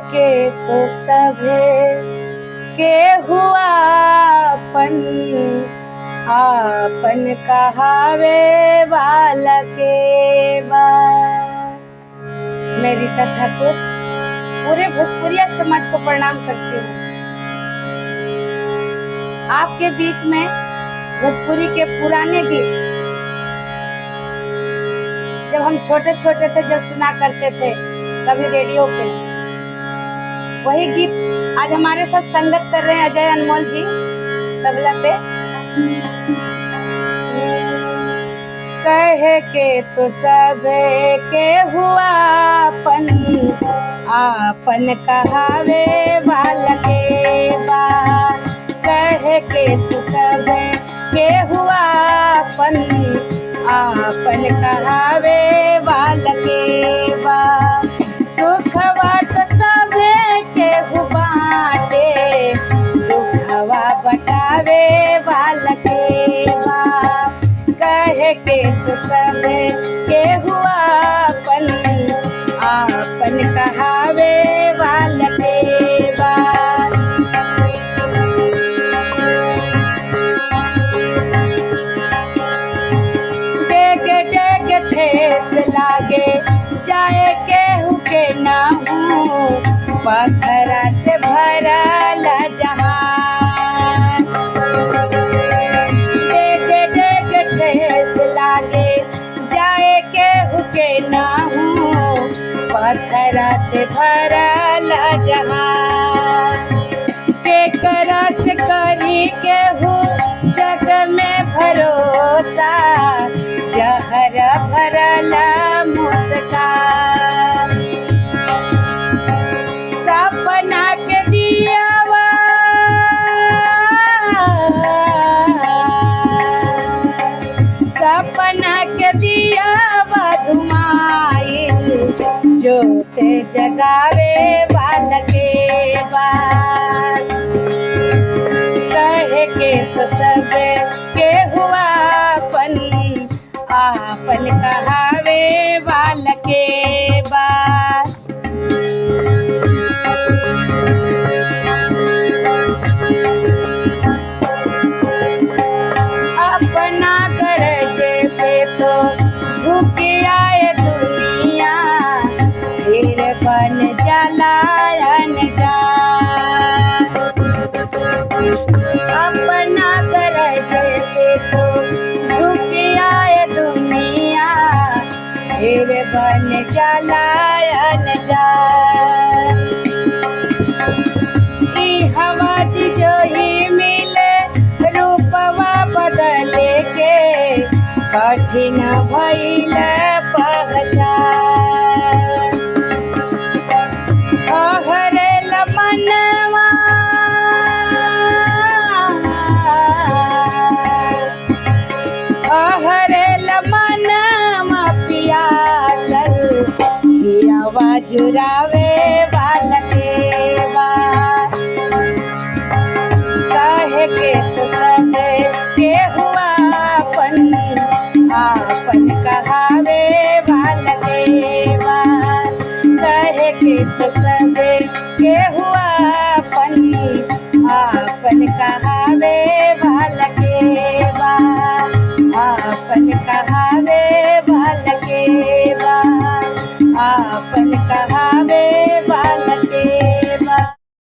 के तो सभे के हुआ आपन कहावे वाला के बा। मैं रीता ठाकुर पूरे भोजपुरिया समाज को प्रणाम करती हूँ। आपके बीच में भोजपुरी के पुराने गीत जब हम छोटे छोटे थे, जब सुना करते थे कभी रेडियो पे, वही गीत आज हमारे साथ संगत कर रहे हैं अजय अनमोल जी तबला पे। कहे के तो सब के हुआ आपन कहावे वाला के बा। कहे के तो सब के हुआ आपन कहावे वाला के बा। सुखवा तो सब के बाटे, दुखवा बटावे वाला के बा। कहे के तो सब के हुआ आपन कहावे वाला के बा। ठेस लागे जाए केहू के ना हूँ, पत्थरा से भरला जहान। डेग ठेस लागे जाए केहू के ना हूँ, पत्थरा से भरला जहान। केकरा से करी केहू जग में भरोसा, जहर भरला मुस्कान। सपना के दियावा धुमाइल, जोते जगावे वाला के बाद। कहे के तो सब के हुआ आपन कहावे वाला के बाद। अपना गरज पे तो झुक आए दुनिया, फिर बन जाला अनजान। अपना गरज पे तो झुक आए दुनिया, फिर बन जाला अनजान। ई हवा जो ही मिले रूपवा बदले के, कठिन भइल पहचान। हरेल मनवा पियासल, हियावा जुरावे वाला के बा। कहे के तो सब के हुआ आपन कहावे वाला के बा। कहे के तो सब के हुआ आपन कहावे वाला के बा। आपन कहावे वाला के बा। आपन कहावे वाला के